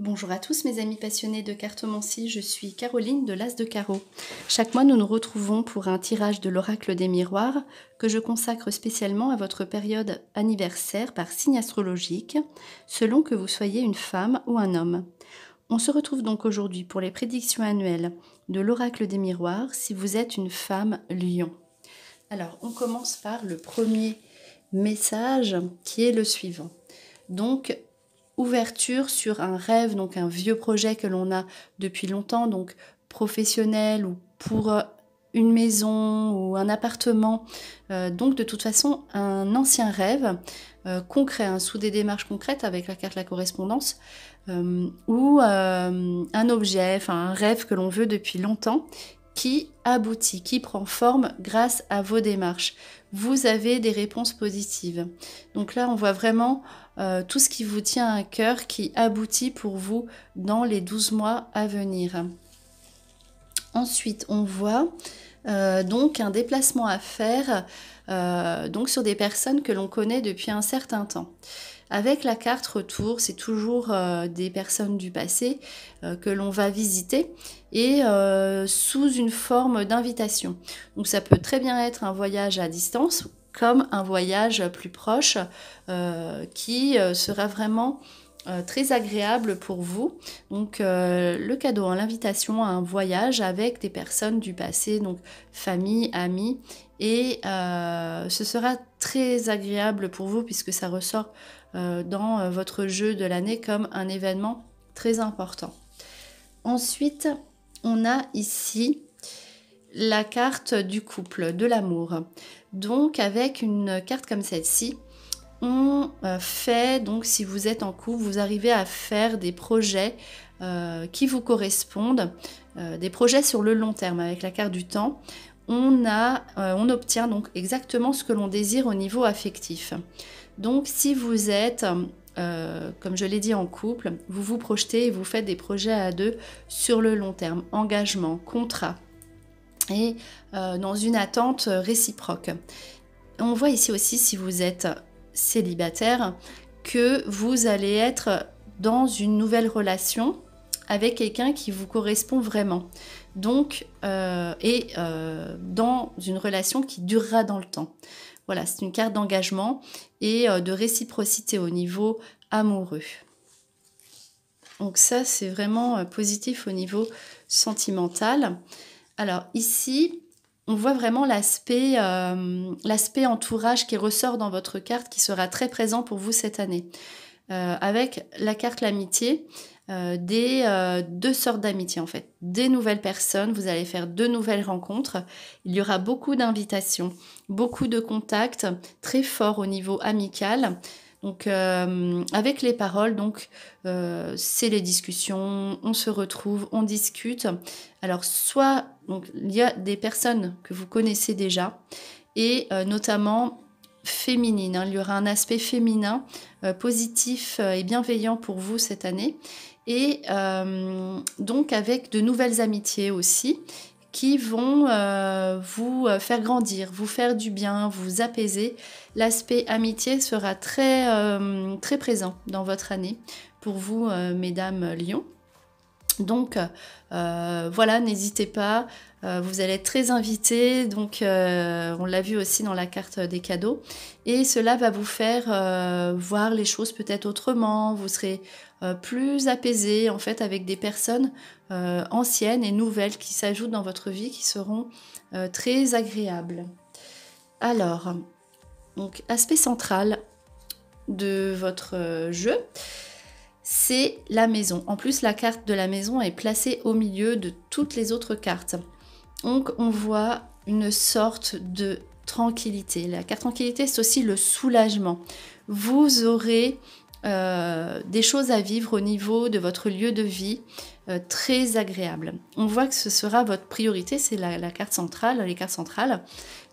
Bonjour à tous mes amis passionnés de cartomancie, je suis Caroline de l'As de Carreau. Chaque mois nous nous retrouvons pour un tirage de l'oracle des miroirs que je consacre spécialement à votre période anniversaire par signe astrologique, selon que vous soyez une femme ou un homme. On se retrouve donc aujourd'hui pour les prédictions annuelles de l'oracle des miroirs si vous êtes une femme lion. Alors on commence par le premier message qui est le suivant. Donc ouverture sur un rêve, donc un vieux projet que l'on a depuis longtemps, donc professionnel ou pour une maison ou un appartement. Donc de toute façon, un ancien rêve concret, sous des démarches concrètes avec la carte la correspondance, ou un objet, enfin un rêve que l'on veut depuis longtemps qui aboutit, qui prend forme grâce à vos démarches. Vous avez des réponses positives. Donc là, on voit vraiment tout ce qui vous tient à cœur qui aboutit pour vous dans les 12 mois à venir. Ensuite, on voit donc un déplacement à faire donc sur des personnes que l'on connaît depuis un certain temps. Avec la carte retour, c'est toujours des personnes du passé que l'on va visiter et sous une forme d'invitation. Donc ça peut très bien être un voyage à distance comme un voyage plus proche qui sera vraiment très agréable pour vous. Donc le cadeau, l'invitation à un voyage avec des personnes du passé, donc famille, amis, et ce sera très agréable pour vous puisque ça ressort dans votre jeu de l'année comme un événement très important. Ensuite, on a ici la carte du couple, de l'amour. Donc avec une carte comme celle-ci, on fait, donc si vous êtes en couple, vous arrivez à faire des projets qui vous correspondent, des projets sur le long terme. Avec la carte du temps, on obtient donc exactement ce que l'on désire au niveau affectif. Donc si vous êtes, comme je l'ai dit, en couple, vous vous projetez et vous faites des projets à deux sur le long terme, engagement, contrat, et dans une attente réciproque. On voit ici aussi, si vous êtes célibataire, que vous allez être dans une nouvelle relation avec quelqu'un qui vous correspond vraiment. Donc, dans une relation qui durera dans le temps. Voilà, c'est une carte d'engagement et de réciprocité au niveau amoureux. Donc ça, c'est vraiment positif au niveau sentimental. Alors ici, on voit vraiment l'aspect entourage qui ressort dans votre carte qui sera très présent pour vous cette année. Avec la carte l'amitié, deux sortes d'amitié en fait. Des nouvelles personnes, vous allez faire de nouvelles rencontres. Il y aura beaucoup d'invitations, beaucoup de contacts très forts au niveau amical. Donc avec les paroles, donc c'est les discussions, on se retrouve, on discute. Alors soit donc, il y a des personnes que vous connaissez déjà et notamment féminines. Il y aura un aspect féminin positif et bienveillant pour vous cette année. Et donc avec de nouvelles amitiés aussi qui vont vous faire grandir, vous faire du bien, vous apaiser. L'aspect amitié sera très, très présent dans votre année pour vous, mesdames Lions. Donc voilà, n'hésitez pas, vous allez être très invités, donc on l'a vu aussi dans la carte des cadeaux, et cela va vous faire voir les choses peut-être autrement, vous serez plus apaisé en fait avec des personnes anciennes et nouvelles qui s'ajoutent dans votre vie qui seront très agréables. Alors, donc aspect central de votre jeu, c'est la maison. En plus, la carte de la maison est placée au milieu de toutes les autres cartes. Donc, on voit une sorte de tranquillité. La carte tranquillité, c'est aussi le soulagement. Vous aurez des choses à vivre au niveau de votre lieu de vie très agréable. On voit que ce sera votre priorité, c'est la carte centrale, les cartes centrales.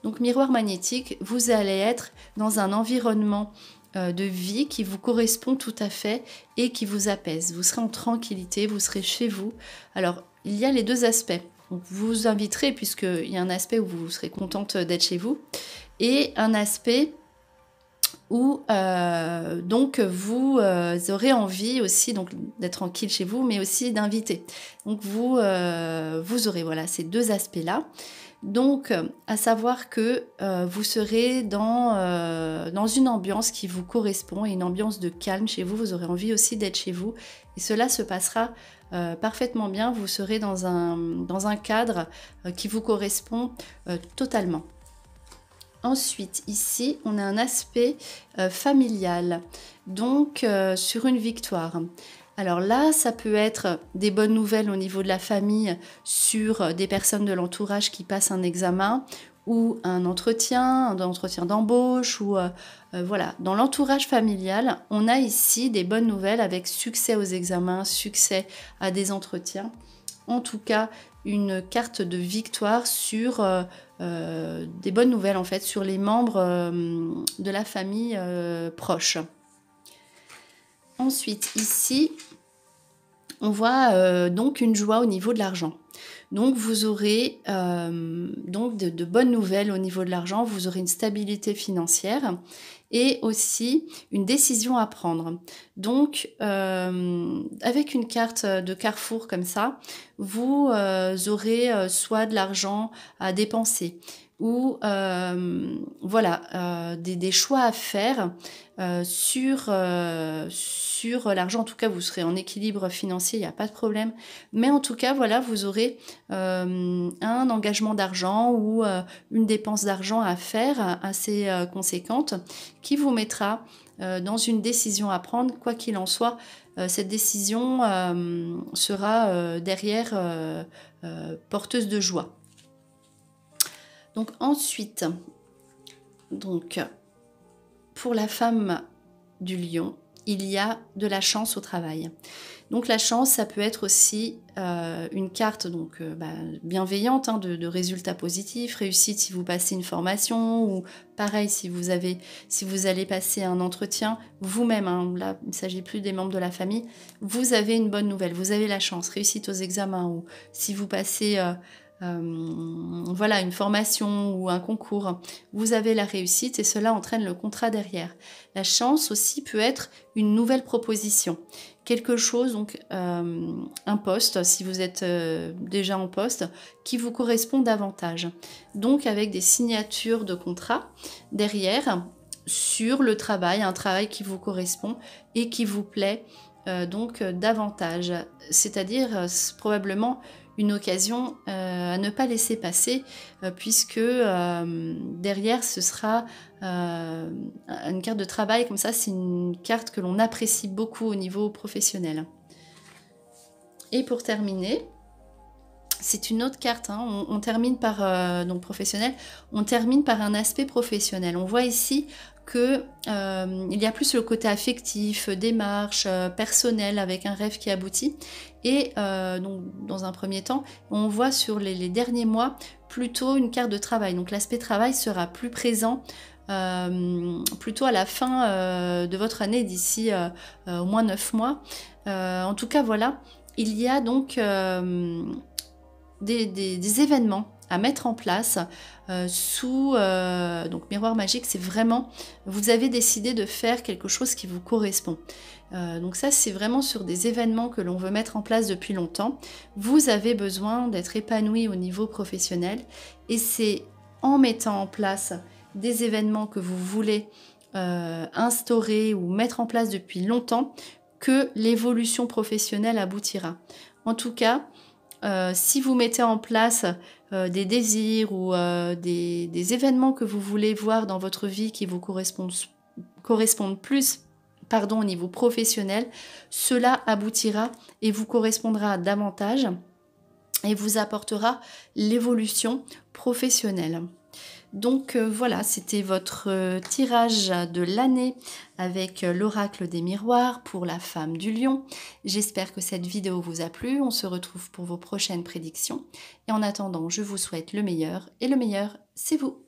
Donc, miroir magnétique, vous allez être dans un environnement de vie qui vous correspond tout à fait et qui vous apaise. Vous serez en tranquillité, vous serez chez vous. Alors, il y a les deux aspects. Donc, vous vous inviterez puisqu'il y a un aspect où vous serez contente d'être chez vous et un aspect où donc vous aurez envie aussi donc d'être tranquille chez vous, mais aussi d'inviter. Donc vous aurez voilà ces deux aspects-là. Donc, à savoir que vous serez dans une ambiance qui vous correspond, et une ambiance de calme chez vous. Vous aurez envie aussi d'être chez vous. Et cela se passera parfaitement bien. Vous serez dans un cadre qui vous correspond totalement. Ensuite, ici, on a un aspect familial, donc sur une victoire. Alors là, ça peut être des bonnes nouvelles au niveau de la famille sur des personnes de l'entourage qui passent un examen ou un entretien d'embauche ou voilà. Dans l'entourage familial, on a ici des bonnes nouvelles avec succès aux examens, succès à des entretiens. En tout cas, une carte de victoire sur des bonnes nouvelles en fait sur les membres de la famille proche. Ensuite, ici, on voit donc une joie au niveau de l'argent. Donc, vous aurez donc de bonnes nouvelles au niveau de l'argent. Vous aurez une stabilité financière et aussi une décision à prendre. Donc, avec une carte de carrefour comme ça, vous aurez soit de l'argent à dépenser ou voilà des choix à faire sur l'argent. En tout cas, vous serez en équilibre financier, il n'y a pas de problème. Mais en tout cas, voilà, vous aurez un engagement d'argent ou une dépense d'argent à faire assez conséquente qui vous mettra dans une décision à prendre. Quoi qu'il en soit, cette décision sera derrière porteuse de joie. Donc ensuite, donc, pour la femme du lion, il y a de la chance au travail. Donc la chance, ça peut être aussi une carte donc, bienveillante de résultats positifs, réussite si vous passez une formation, ou pareil si vous allez passer un entretien vous-même, hein, là il ne s'agit plus des membres de la famille, vous avez une bonne nouvelle, vous avez la chance, réussite aux examens, ou si vous passez voilà, une formation ou un concours, vous avez la réussite et cela entraîne le contrat derrière. La chance aussi peut être une nouvelle proposition, quelque chose, donc un poste, si vous êtes déjà en poste, qui vous correspond davantage. Donc avec des signatures de contrat derrière sur le travail, un travail qui vous correspond et qui vous plaît donc davantage. C'est-à-dire probablement une occasion à ne pas laisser passer puisque derrière ce sera une carte de travail comme ça, c'est une carte que l'on apprécie beaucoup au niveau professionnel. Et pour terminer, c'est une autre carte, hein. On termine par donc professionnel, on termine par un aspect professionnel. On voit ici que il y a plus le côté affectif, démarche, personnel, avec un rêve qui aboutit. Et donc dans un premier temps, on voit sur les derniers mois plutôt une carte de travail. Donc l'aspect travail sera plus présent plutôt à la fin de votre année, d'ici au moins 9 mois. En tout cas, voilà, il y a donc des événements à mettre en place sous donc miroir magique. C'est vraiment, vous avez décidé de faire quelque chose qui vous correspond. Donc ça, c'est vraiment sur des événements que l'on veut mettre en place depuis longtemps. Vous avez besoin d'être épanoui au niveau professionnel et c'est en mettant en place des événements que vous voulez instaurer ou mettre en place depuis longtemps que l'évolution professionnelle aboutira. En tout cas, si vous mettez en place des désirs ou des événements que vous voulez voir dans votre vie qui vous correspondent plus au niveau professionnel, cela aboutira et vous correspondra davantage et vous apportera l'évolution professionnelle. Donc voilà, c'était votre tirage de l'année avec l'oracle des miroirs pour la femme du lion. J'espère que cette vidéo vous a plu. On se retrouve pour vos prochaines prédictions. Et en attendant, je vous souhaite le meilleur. Et le meilleur, c'est vous.